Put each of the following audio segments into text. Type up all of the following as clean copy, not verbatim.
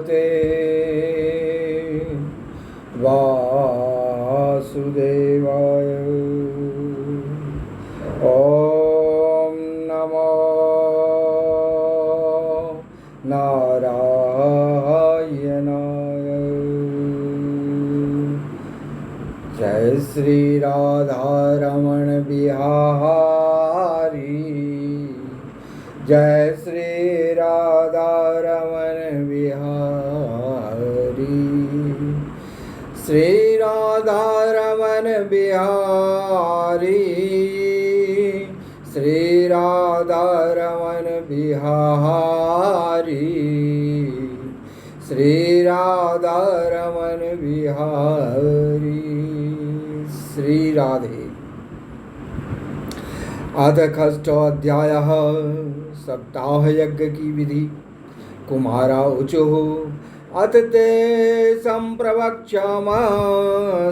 भगवते वासुदेवाय। ॐ नमो नारायणाय। जय श्री राधारमण बिहारी, जय श्री राधारमण बिहारी, श्री राधारमण बिहारी, श्री राधारमण बिहारी, श्री राधारमण बिहारी। श्री राधे। अथ षष्ठोऽध्यायः सप्ताह यज्ञ की विधि। कुमारा ऊचुः अथ ते संप्रवक्ष्यामः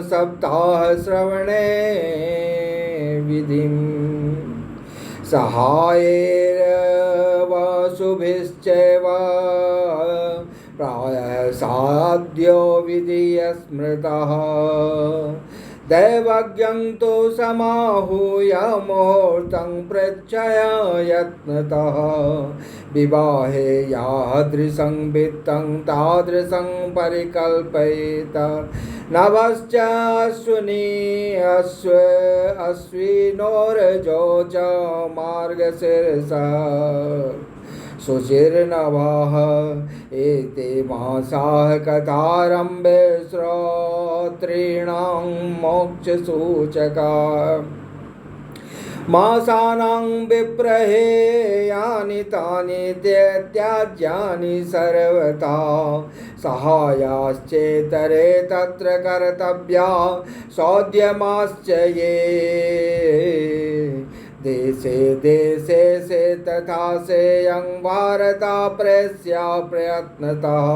सप्ताह श्रवणे विधिम्। सहायेन वसुभिश्चैव प्रायः साध्यो विधिः स्मृतः। दैवज्ञं तु समाहूय मुहूर्तं पृच्छय यत्नतः। विवाहे यादृशं वित्तं तादृशं परिकल्पयेत। नभश्च अश्विनोरजो च मार्गशीर्षः। शुचिर्नभः एते मासाः कथारम्भे श्रोतॄणां मोक्षसूचकाः। मासानां विप्रहेयानि तानि त्याज्यानि सर्वथा। सहायाश्चेतरे तत्र कर्तव्या सौद्यमाश्च ये। देशे देशे से तथा सेयं वारता प्रेस्या प्रयत्नतः।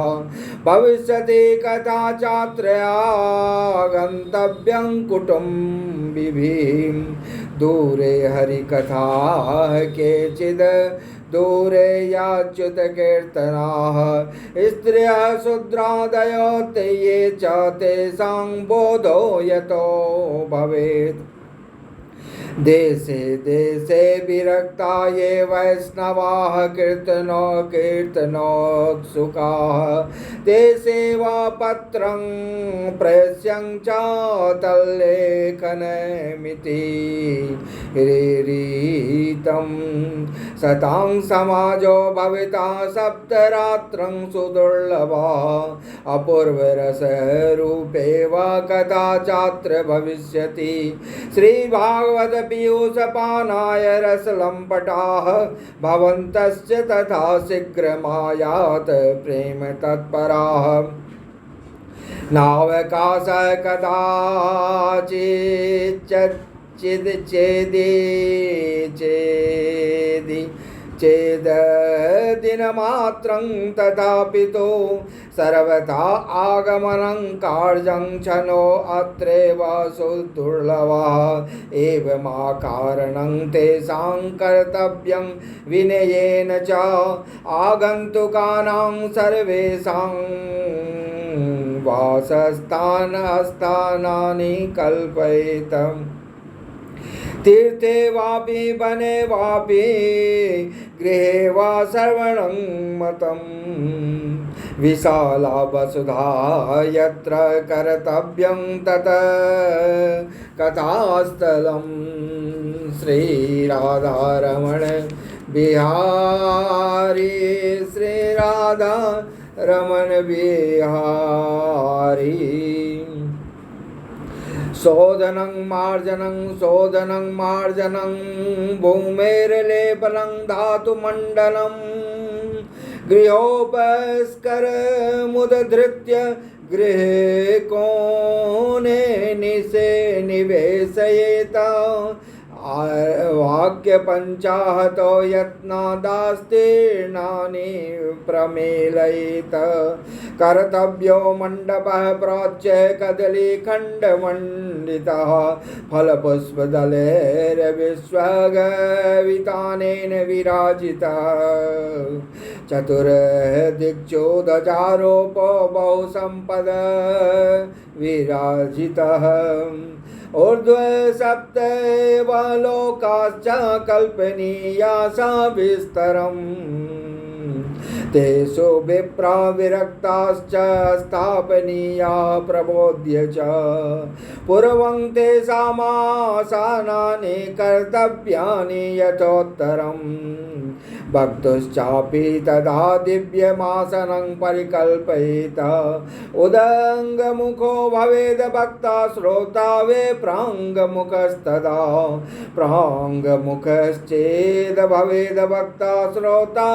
भविष्यति कथा चात्रया गन्तव्यं कुटुम्बिभिः। दूरे हरिकथा केचिद् दूरे याच्युत कीर्तनाः। स्त्रियः शूद्रादयो ते ये च तेषां बोधो यतो भवेत्। देशे देशे विरक्ता ये वैष्णवाः कीर्तनोत्सुकाः। ते सेवापत्रं प्रेष्यं च तल्लेखनमिति। रीतं सतां समाजो भविता सप्तरात्रं सुदुर्लभा। अपूर्वरसरूपेव कथा चात्र भविष्यति। श्रीभागवत पीयूषपानाय रसलम्पटाः भवन्तश्च तथा शीघ्रमायात प्रेम तत्पराः। नावकाशः चेददिनमात्रं तथापि तु सर्वथा आगमनं कार्यं क्षणो अत्रैव सुदुर्लभः। एवमाकारणं तेषां कर्तव्यं विनयेन च आगन्तुकानां सर्वेषां वासस्थानानि कल्पयेत्। तीर्थे वापि वने वापि गृहे वा श्रवणं मतम्। विशाला वसुधा यत्र कर्तव्यं तत् कथास्थलं। श्रीराधारमण बिहारी, श्रीराधारमण बिहारी। शोधनं मार्जनं भूमेर्लेपनं धातुमण्डलं। गृहोपस्करमुद्धृत्य गृहे कोणे निवेशयेत। वाक्य पंचाहतो यत्नादास्तीर्णानि प्रमेलयित कर्तव्यो मंडपः प्रोच्य कदलीखण्डमण्डितः फलपुष्पदलैर्विश्वगवितानेन विराजितः चतुर्दिक्चोदचारोपो बहुसम्पद विराजितः ऊर्ध्वसप्तैव लोकाश्च कल्पनीया सा विस्तरम् तेषु विप्रा विरक्ताश्च स्थापनीया प्रबोध्य च पूर्वं तेषामासानानि कर्तव्यानि यथोत्तरम् भक्तुश्चापि तदा दिव्यमासनं परिकल्पयेत उदङ्गमुखो भवेद् भक्ता श्रोता वे प्राङ्गमुखस्तदा प्राङ्गमुखश्चेद् भवेद् भक्ता श्रोता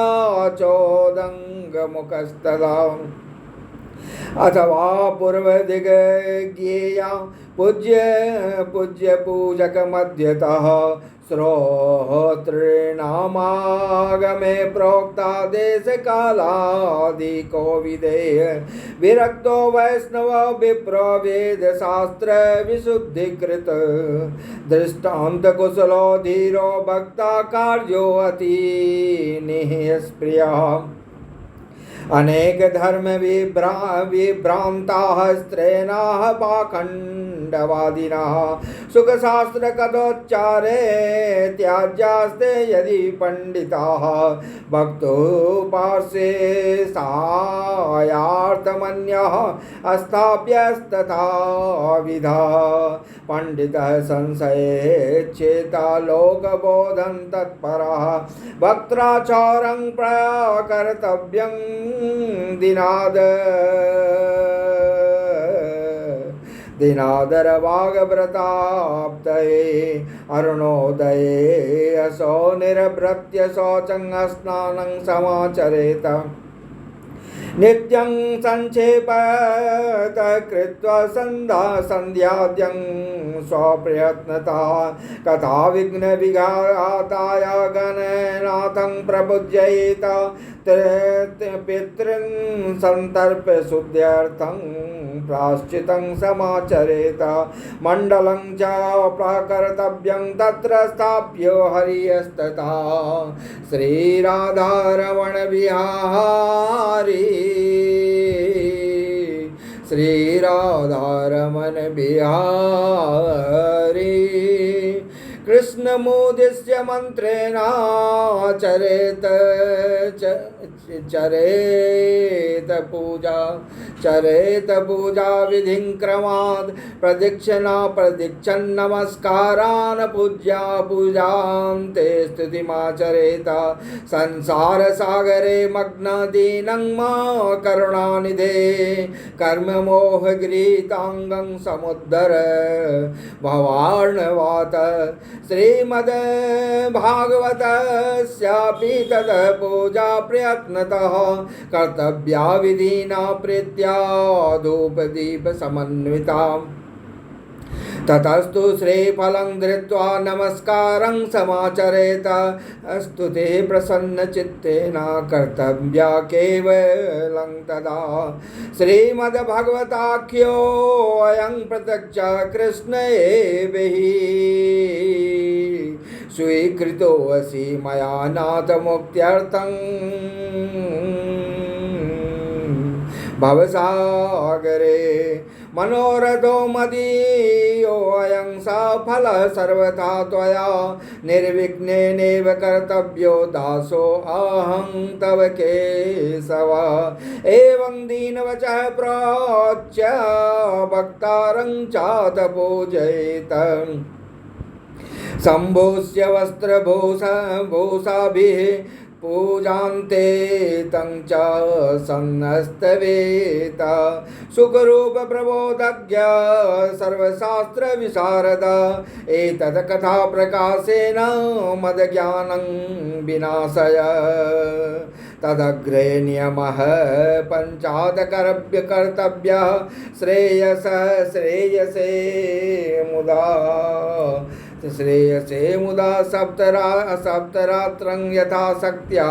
चोदङ्गमुखस्तदा अथवा पूर्वदिग्ज्ञेया पूज्य पूजक मध्यतः श्रोतॄणामागमे प्रोक्ता देशकालादिको विधेय विरक्तो वैष्णव विप्रो वेदशास्त्र विशुद्धिकृत दृष्टान्त कुशलो धीरो भक्ता कार्यो अति निःस्पृहा अनेक धर्म विभ्रांताः स्त्रीणाः पाखंडवादिनाः सुखशास्त्र कथोच्चारे त्याज्यास्ते यदि पंडिताः भक्तोपास्ये सायार्थमन्यः अस्थाप्यस्तथा विधा पंडितः संशयेच्छेता लोकबोधं तत्परः वक्त्राचारं प्रकर्तव्यं दिनादर वागव्रताप्तये अरुणोदये असो निरभृत्य शौचं स्नानं समाचरेत नित्यं संक्षेपत कृत्वा सन्ध्याद्यं स्वप्रयत्नता कथा विघ्न विघाताय गणनाथं प्रबुध्येत पितॄन् संतर्प्य शुद्ध्यर्थं प्राश्चितं समाचरेत मण्डलं च प्रकर्तव्यं तत्र स्थाप्यो हरियस्तथा श्रीराधारमण विहारी श्रीराधारमण बिहारी कृष्णमुद्दिश्य मंत्रेण चरेत पूजा विधिं क्रमात् प्रदक्षिण नमस्कारान् पूजान्ते स्तुतिमाचरेत संसार सागरे मग्न दीनं मा करुणानिधे कर्म मोह गृहीतांगं समुद्धर भवार्णवात श्रीमद् भागवतस्यापि तद पूजा प्रयत्नतः कर्तव्या विधिना प्रीत्या धूपदीप समन्विता ततस्तु श्रीफलं धृत्वा नमस्कारं समाचरेत स्तुते प्रसन्नचित्तेन कर्तव्या केवलं तदा श्रीमद्भगवताख्योऽयं प्रत्यक्ष कृष्ण एवहि स्वीकृतोऽसि मया नाथ मुक्त्यर्थं भवसागरे मनोरथो मदीयोऽयं सफलः सर्वथा त्वया निर्विघ्नेनैव कर्तव्यो दासोऽहं तव केशव एवं दीनवचः प्रोच्य भक्तारं चात पूजयेत सम्भूष्य वस्त्रभूषाभिः पूजान्ते तं च सन्नस्तवेत सुखरूप प्रबोधज्ञ सर्वशास्त्र विशारद एतत् कथा प्रकाशेन मदज्ञानं विनाशय तदग्रे नियमः पञ्चादकर्भ्य कर्तव्यः श्रेयसे मुदा श्रेयसे मुदा सप्तरात्रं यथा शक्त्या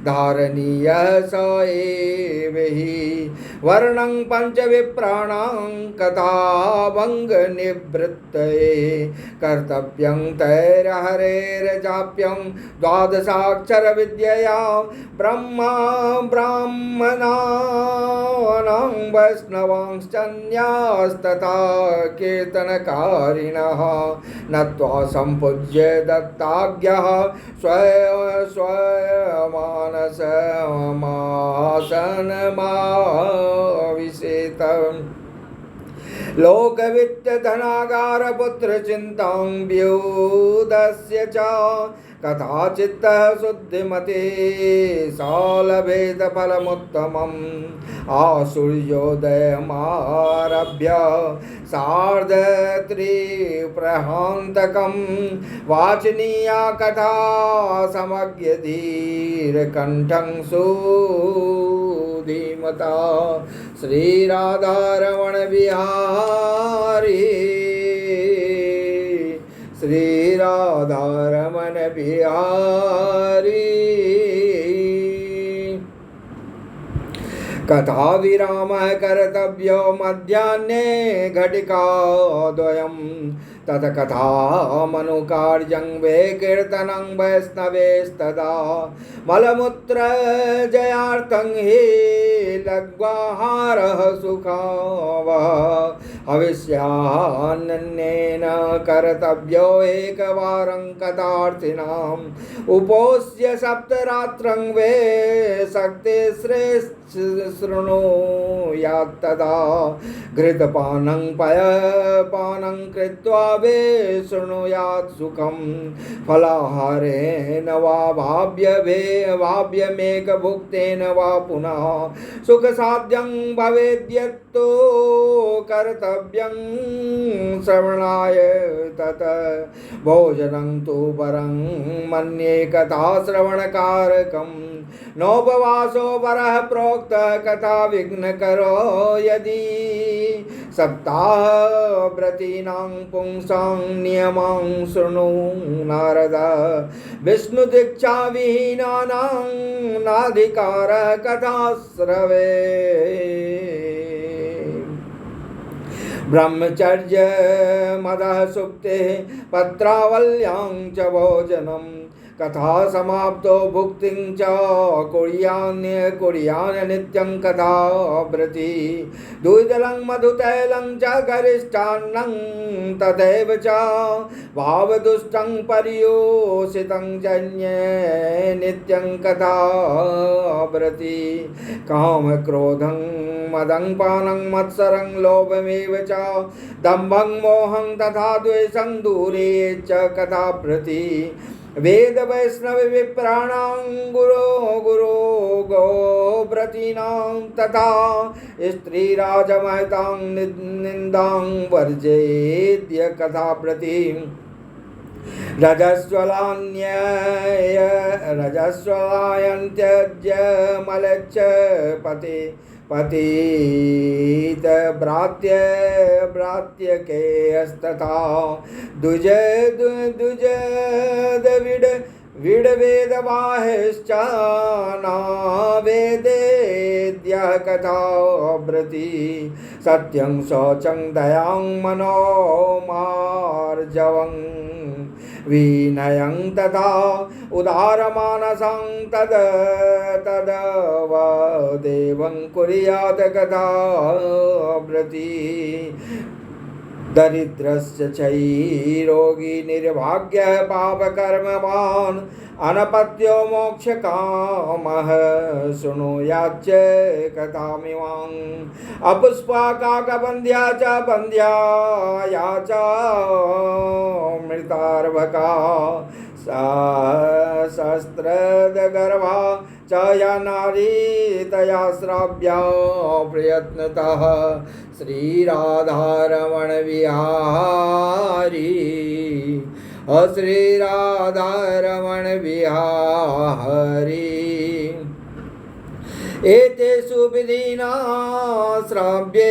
धारणीयः स एव हि वर्णं पञ्चविप्राणां कथाभङ्गनिवृत्तये कर्तव्यं तैर्हरेर्जाप्यं द्वादशाक्षरविद्यया ब्राह्मणानां वैष्णवांश्चन्यास्तथा कीर्तनकारिणः नत्वा सम्पूज्य दत्ताज्ञः स्वमानसमासनमाविशेत लोकवित्तधनागारपुत्रचिन्तां व्यूदस्य च कथाचित्तः शुद्धिमते सा लभेत फलमुत्तमम् आसूर्योदयमारभ्य सार्धत्रिप्रहान्तकं वाचनीया कथा समग्यधीरकण्ठं सुधीमता श्रीराधारमण बिहारी श्रीराधारमण बिहारी कथा विरामः कर्तव्यो मध्याह्ने घटिकाद्वयम् तत् कथामनुकार्यं वे कीर्तनं वैष्णवेस्तदा मलमूत्रजयार्थं हि लघ्वाहारः सुखावः हविष्यान्नेन कर्तव्यो एकवारं कथार्थिनाम् उपोष्य सप्तरात्रं वे शक्ति शृणुयात्तदा घृतपानं पयपानं कृत्वा वे शृणुयात् सुखं फलाहारेण वा भाव्यमेकभुक्तेन वा पुनः सुखसाध्यं भवेद्यत्तो कर्तव्यं श्रवणाय तत् भोजनं तु परं मन्ये कथाश्रवणकारकं नोपवासो वरः प्रोक्तः कथा विघ्नकरो यदि सप्ताहव्रतीनां पुंसां नियमां शृणु नारद विष्णुदीक्षाविहीनानां नाधिकारः कथाश्रवे ब्रह्मचर्य मदः सुप्तेः पत्रावल्यां च भोजनम् कथा समाप्तो भुक्तिं च कुर्यान् नित्यं कथाव्रती द्विदलं मधुतैलं च गरिष्ठान्नं तथैव च भावदुष्टं पर्योषितं जन्ये नित्यं कथाव्रती कामक्रोधं मदं पानं मत्सरं लोभमेव च दम्भं मोहं तथा द्वेषं दूरे च कथाव्रती वेद वैष्णव विप्राणां गुरो गोव्रतीनां तथा स्त्रीराजमहतां निन्दां वर्जयेद्य कथाव्रती रजस्वलायन्त्यज्य मलच्च पतित भ्रात्यकेस्तथा विडवेदवाहेश्च नावेदेद्यः कथाव्रती सत्यं शौचं दयां मनोमार्जवं विनयं तथा उदारमानसं तदवदेवं कुर्यात् कथाव्रती दरिद्रस्य क्षयरोगी निर्भाग्यः पापकर्मवान् अनपत्यो मोक्षकामः शृणुयाच्च कथामिमाम् अपुष्पा काकबन्ध्या च बन्ध्या च मृतार्भका शस्त्रदगर्भा च या नारी तया श्राव्या प्रयत्नतः श्रीराधारमण बिहारी श्रीराधारमण बिहारी एतेषु विधिना श्राव्ये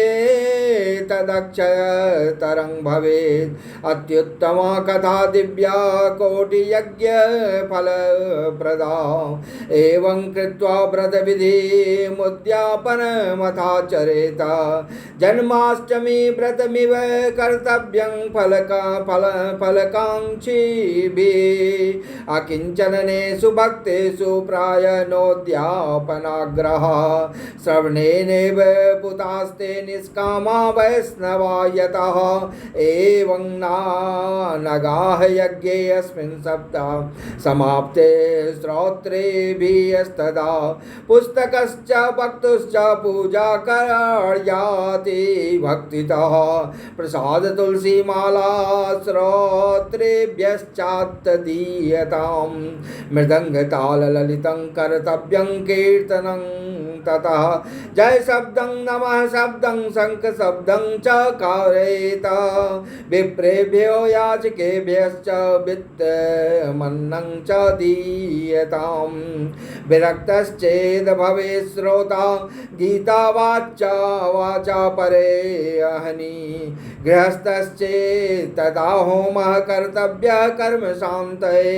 तदक्षयतरं भवेत्। अत्युत्तमा कथा दिव्या कोटियज्ञफलप्रदा। एवं कृत्वा व्रतविधिमुद्यापनमथाचरेत। जन्माष्टमी व्रतमिव कर्तव्यं फलकाङ्क्षिभिः। अकिञ्चनेषु भक्तेषु प्रायणोद्यापनाग्रहः। श्रवणेनैव पुतास्ते निष्कामा वैष्णवा यतः। एवं नगाः यज्ञे अस्मिन् सप्ताह समाप्ते श्रोत्रेभिस्तदा। पुस्तकश्च भक्तुश्च पूजा कार्याति भक्तितः। प्रसाद तुलसीमाला श्रोत्रेभ्यश्चात्तदीयताम्। मृदङ्गताललितं कर्तव्यं कीर्तनं ततः। जय शब्दं नमः शब्दं शङ्ख शब्दं च कारयेत। विप्रेभ्यो याचकेभ्यश्च वित्तमन्नं च दीयताम्। विरक्तश्चेद् भवेत् श्रोता गीता वाचा परे अहनि। गृहस्थश्चेत् तदा होमः कर्तव्यः कर्म शान्तये।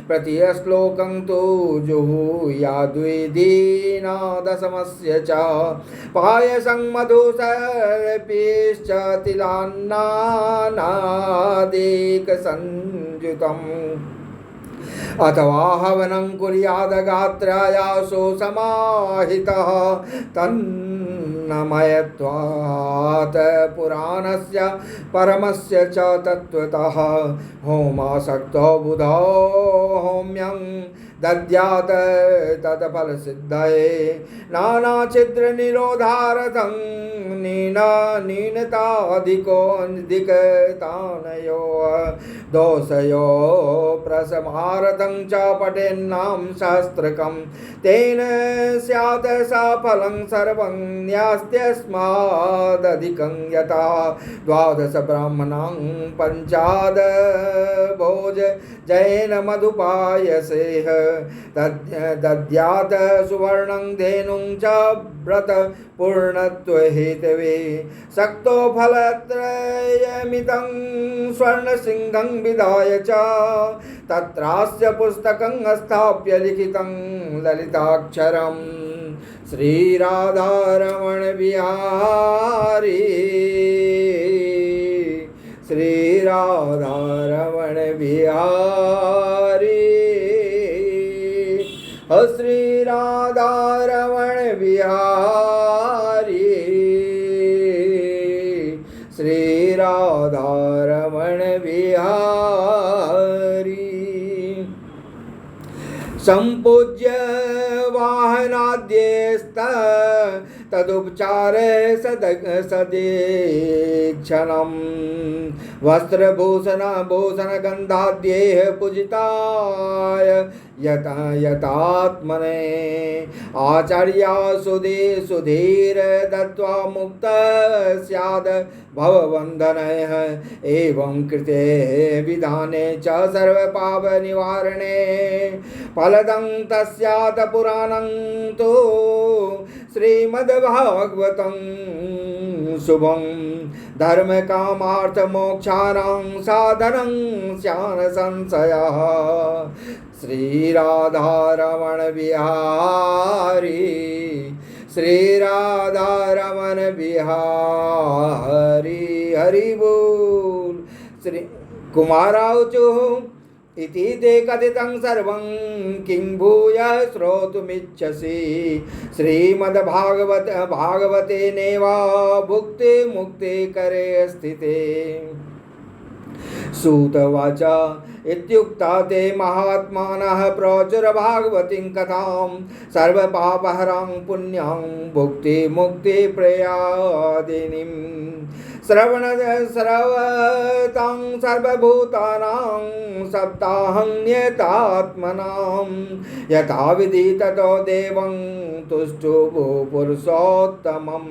प्रतिश्लोकं तु जुहुयाद्विधिना दशमस्य च। पायसं मधुसर्पिश्च तिलान्नानादेकसंयुतम्। अथवा हवनं कुर्यादगात्रायासो समाहितः। तन्नमयत्वात् पुराणस्य परमस्य च तत्त्वतः। होमासक्तो बुधो होम्यं दद्यात् तत्फलसिद्धये। नानाछिद्रनिरोधार्थं नीनताधिकतानयो दोषयो प्रशमार्थं च पठेन्नाम सहस्रकं। तेन स्यात् सफलं सर्वं न्यास्त्यस्मादधिकं यथा। द्वादश ब्राह्मणां पञ्चाद भोज जयेन मधुपायसेह। दद्यात् सुवर्णं धेनुं च व्रत पूर्णत्वहेतवे। सक्तो फलत्रयमितं स्वर्णसिंहं विधाय च। तत्रास्य पुस्तकं स्थाप्य लिखितं ललिताक्षरं। श्रीराधारमण बिहारी श्रीराधारमण बिहारी श्रीराधारमण बिहारी श्रीराधारमण बिहारी। संपूज्य वाहनाद्यस्त तदुपचार सदीक्षणं। वस्त्रभूषण भूषण गंधाद्येह पूजिताय यतात्मने। आचार्या सुधीर दत्वा मुक्त स्याद भवबन्धनः। एवं कृते विधाने च सर्वपाप निवारणे फलदं तस्यात् पुराणं तु श्रीमद्भागवतं शुभं। धर्म कामार्थ मोक्षाणां साधनं स्यान् संशयः। श्रीराधारमण बिहारी श्रीराधारमण बिहारी हरि बोल। श्री कुमारावचुः इति ते कथितं सर्वं किं भूयः श्रोतुमिच्छसि। श्रीमद्भागवते नैवा भुक्ति मुक्ति करे स्थिते। सूतवाच इत्युक्ता ते महात्मानः प्रचुर भागवतीं कथां। सर्वपापहरां पुण्यां भुक्ति मुक्ति प्रयादिनीं। श्रवतां सर्वभूतानां सप्ताहं नियतात्मनां। यथा विधि ततो देवं तुष्टुः पुरुषोत्तमं।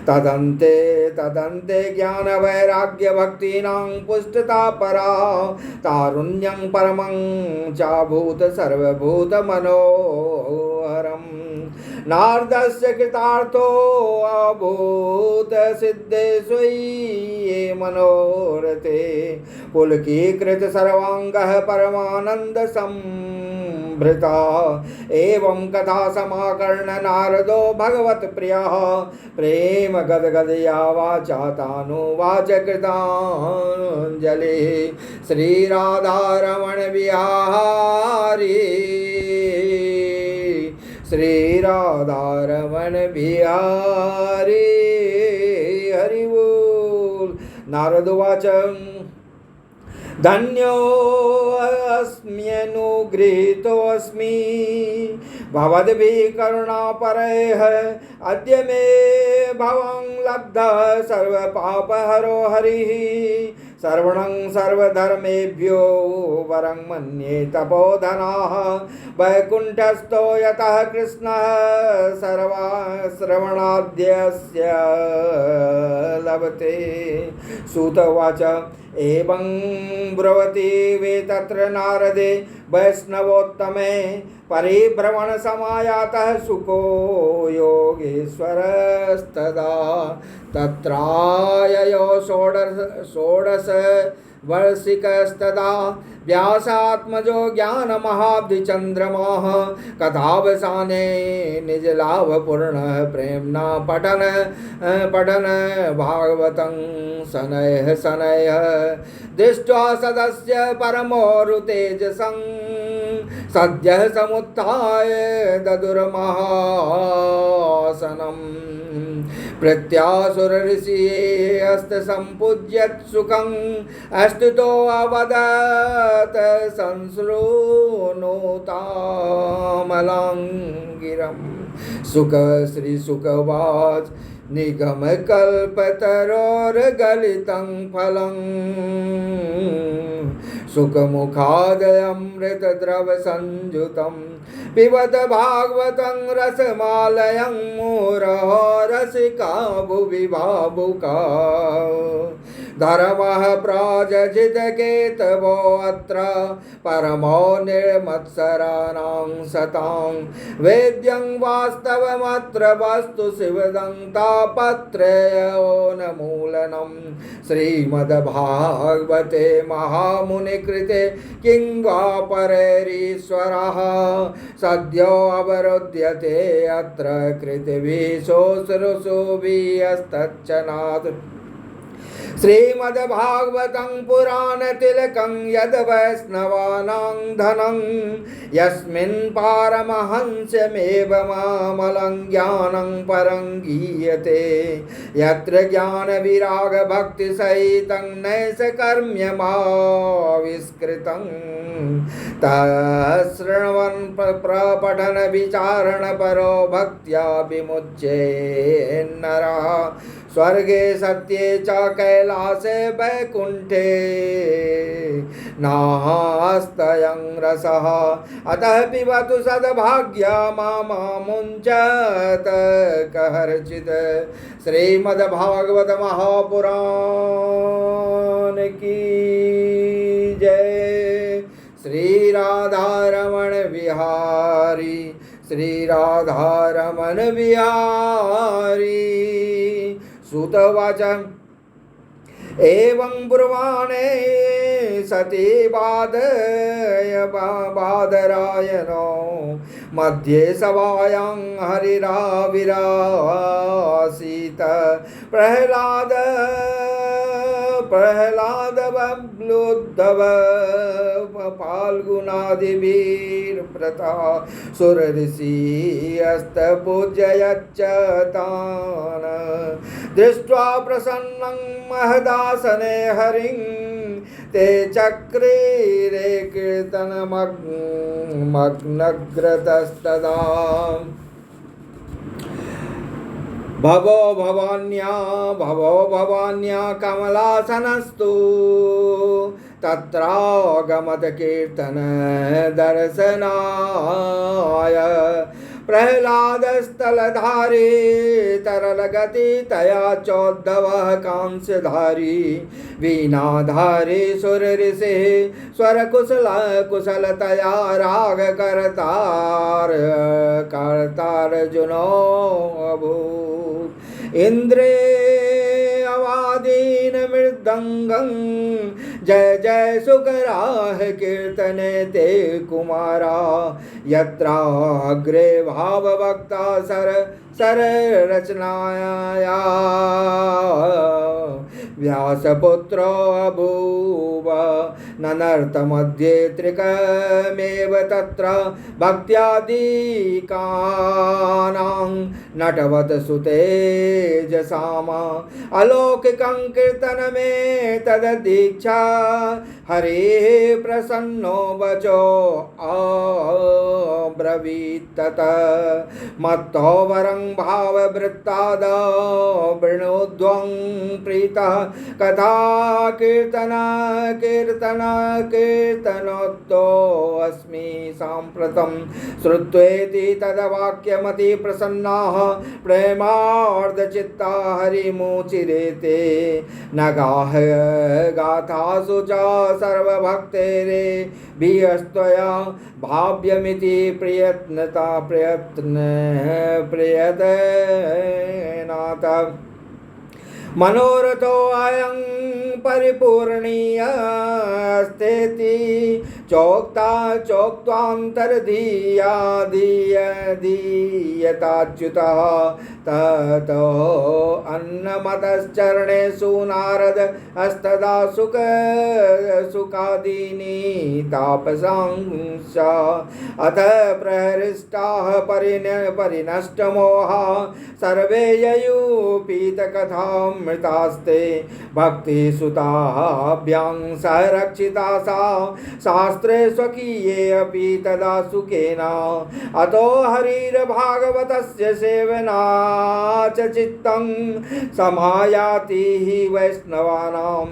तदन्ते ज्ञानवैराग्यभक्तीनां पुष्टता परा। तारुण्यं परमं चाभूत सर्वभूतमनोहरम्। नारदस्य कृतार्थो अभूत सिद्धे स्वीये मनोरथे पुलकीकृत सर्वांगः परमानंद संभृता एवं कथा समाकर्ण नारदो भगवत प्रियः प्रेम गदगदया वाचा तानुवाच कृतांजलि श्री राधारमण बिहारी श्री राधारमण बिहारी हरि बोल। नारदोवाच धन्योऽस्म्यनुगृहीतोऽस्मि भवद्भिः करुणापरैः अद्य मे भवं लब्धः सर्वपापहरो हरिः सर्वणं सर्वधर्मेभ्यो वरं मन्ये तपोधनाः वैकुण्ठस्थो यतः कृष्णः श्रवणाद्यस्य लभते। सूत उवाच एवं ब्रवति वे तत्र नारदे वैष्णवोत्तमे परिभ्रमण समायातः सुको योगेश्वरस्तदा तत्राययो षोडश वर्षिकस्तदा व्यासात्मजो ज्ञानमहाब्धिचन्द्रमाः कथावसाने निजलाभपूर्णः प्रेम्णा पठन भागवतं शनैः शनैः दृष्ट्वा सदस्य परमोरुतेजसं सद्यः समुत्थाय ददुर्महासनम् प्रत्यासुरऋषिस्तसम्पूज्यत्सुखम् अस्तुतो अवदत् संसृणुतामलाङ्गिरम् सुख श्रीसुकवाच निगमकल्पतरोर्गलितं फलम् सुखमुखादमृतद्रवसंयुतं पिबत भागवतं रसमालयं मुरहो रसिका भुवि भावुका धर्मः प्राजजितकेतवो अत्र परमो निर्मत्सराणां सतां वेद्यं वास्तवमत्र वस्तु शिवदं तापत्रयोन्मूलनं श्रीमद्भागवते महामुनिकृते किं वा परैरीश्वरः सद्यो अवरुध्यते अत्र कृतविशोऽसुरसुभिस्तच्चनात् श्रीमद्भागवतं पुराणतिलकं यद् वैष्णवानां धनं यस्मिन् पारमहंस्यमेवमामलं ज्ञानं परं गीयते यत्र ज्ञानविरागभक्तिसहितं नैषकर्म्यमाविष्कृतं तच्छृण्वन् प्रपठन विचारणपरो भक्त्या विमुच्येन्नरः स्वर्गे सत्ये च कैलासे वैकुण्ठे नास्त्यं रसः अतः पिबतु सद्भाग्या मामुञ्चत् कहर्चित्। श्रीमद्भागवत महापुराण की जय। श्री राधारमण बिहारी श्री राधारमण बिहारी। सूतवाच एवं ब्रुवाणे सती बादरायणो मध्ये सभायां हरिराविरासीत प्रह्लाद बब्लुद्धव फाल्गुनादिभिर्व्रता सुरऋषिस्तपूजयच्च तान् दृष्ट्वा प्रसन्नं महदासने हरिं ते चक्रीरे कीर्तनमग्नग्रतस्तदा भवो भवान्या कमलासनस्तु तत्रागमत कीर्तन दर्शनाय प्रह्लादस्थलधारी तरलगति तया चोद्धवः कांस्यधारी वीणाधारी सुरऋषि स्वरकुशलतया रागकर्तार कर्तार्जुनो अभूत् इन्द्रे अवादीन मृदंगं जय जय सुकराः कीर्तने ते कुमारा यत्राग्रे भावभक्ता सर रचनाया व्यासपुत्रो अभूव ननर्तमध्ये त्रिकमेव तत्र भक्त्यादिकानां नटवत सुतेजसामा अलौकिकं कीर्तनमें तददीक्षा हरे प्रसन्नो वचो अब्रवीत्तत मत्तो वरं भाववृत्ताद वृणोद्वं प्रीतः कथा कीर्तनोत्तो अस्मि साम्प्रतं श्रुत्वेति तद्वाक्यमति प्रसन्नाः प्रेमार्धचित्ता हरिमुचिरेते नगाः गाथासु च सर्वभक्तेरे बिहस्त्वया भाव्यमिति प्रयत्नात् मनोरथो अयं परिपूर्णीयस्तेति चोक्त्वान्तर्धीया दीयताच्युतः ततो अन्नमतश्चरणेषु नारद हस्तदा सुखादीनि तापसांश्च अथ प्रहृष्टाः परिनष्टमोहा सर्वे ययुपीतकथामृतास्ते भक्तिसुताभ्यां संरक्षिता सा शास्त्रे स्वकीये अपि तदा सुखेन अतो हरिर्भागवतस्य सेवना च चित्तं समायाति हि वैष्णवानां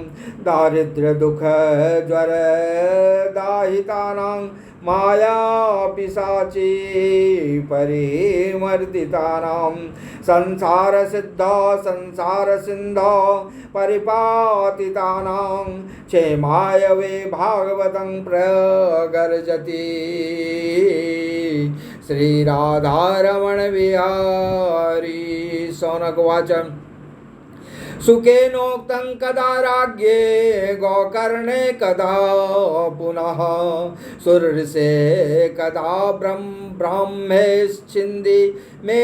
दारिद्र्यदुःखज्वरदाहितानां मायापिशाची परिमर्दितानां संसारसिन्धौ परिपातितानां क्षेमाय वे भागवतं प्रगर्जति श्रीराधारमण विहारी शौनकवाच सुखेनोक्तं कदा राज्ञे गोकर्णे कदा पुनः सुरसे कदा ब्राह्मेश्चिन्दी मे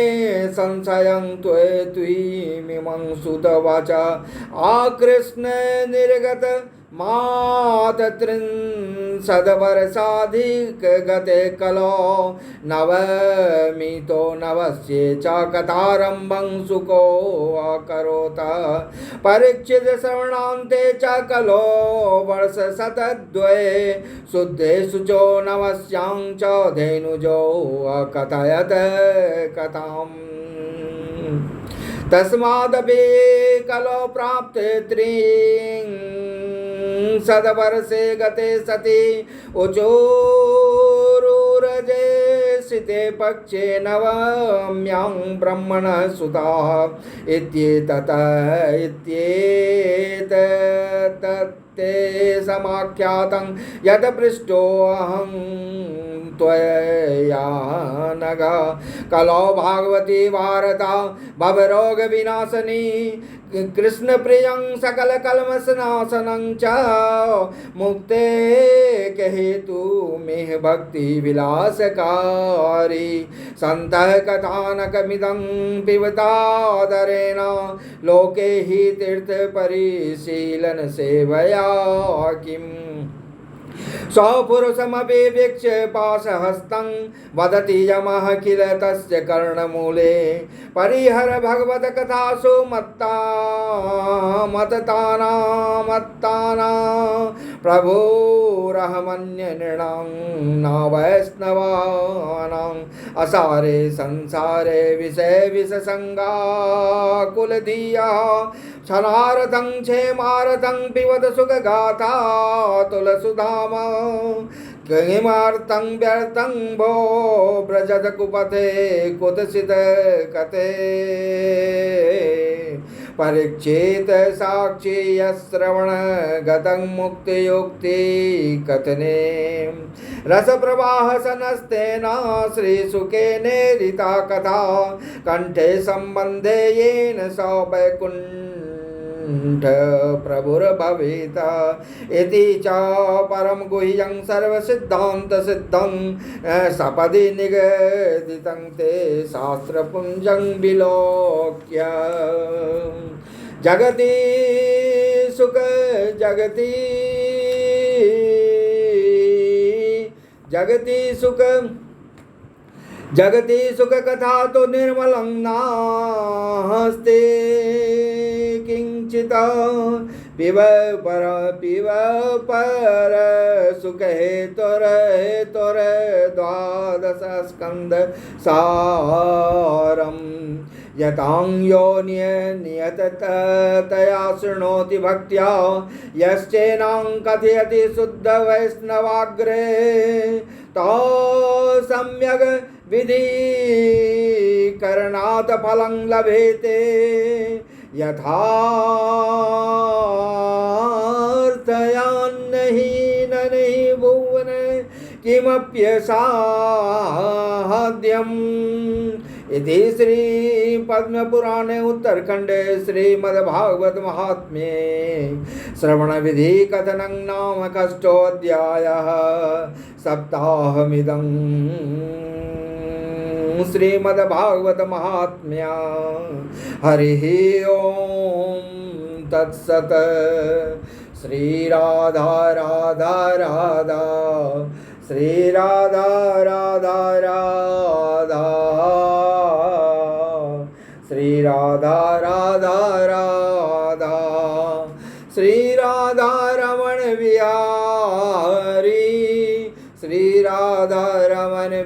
संशयं त्वमिमं सुतवाच आकृष्ण निर्गत मातत्रिंशद्वर्षाधिकगते कलो नवमितो नवस्ये च कथारम्भं सुको अकरोत् परीक्षित श्रवणान्ते च कलो वर्षशतद्वये शुद्धे शुचो नवस्यां च धेनुजो अकथयत कथाम् तस्मादपि कलो प्राप्ते त्रिंशद्वर्षे गते सति उचोरुरजे सिते पक्षे नवम्यां ब्रह्मणः सुताः इत्येतत्ते समाख्यातं यत् पृष्टोऽहं त्वया नग कलो भागवती वारता भवरोग विनाशनी कृष्ण प्रियं सकल कल्मषनाशनं च मुक्ते हेतु मेह भक्ति विलासकारी संतः कथानकमिदं पिबतादरेण लोके हि तीर्थ परिशीलन सेवया किम् स्वपुरुषमपि वीक्ष्य पाशहस्तं वदति यमः किल तस्य कर्णमूले परिहर भगवत कथासु मत्तानां प्रभुरहमन्यनृणां न वैष्णवानां असारे संसारे विषय विषसङ्गाकुलधीया क्षणारतं क्षेमारतं पिबत सुखगाथा तुलसुधाम किमर्थं व्यर्थं भो व्रजत कुपथे कुतसित कथे परीक्षित साक्षी यश्रवण गतं मुक्तियुक्ति कथने रस प्रवाह सनस्तेन श्रीसुकेनेरिता कथा कंठे संबंधे येन स वैकुंठ प्रभुर्भवेत् इति च परम गुह्यं सर्वसिद्धान्त सिद्धं सपदि निगदितं ते शास्त्रपुञ्जं विलोक्य जगति सुख जगति सुख कथा तो निर्मलं नास्ति किंचित पिब पर सुख हेतुर द्वादश स्कंद सारम यतांयो नियततया शृणोति भक्त्या यश्चैनां कथयति शुद्ध वैष्णवाग्रे तो सम्यग् विधि करणात् फलं लभेते यथार्थयान्नहि नहीं भुवन किमप्यसाध्यम् इति श्री पद्म पुराणे उत्तरखंडे श्रीमद्भागवत महात्म्ये श्रवण विधि कथनं नाम षष्ठोऽध्यायः सप्ताहमिदं श्रीमद्भागवत महात्म्या हरिः ओम तत्सत श्री राधा राधा राधा श्री राधा राधा राधा श्री राधा राधा राधा श्री राधा रमण बिहारी श्री राधा रमण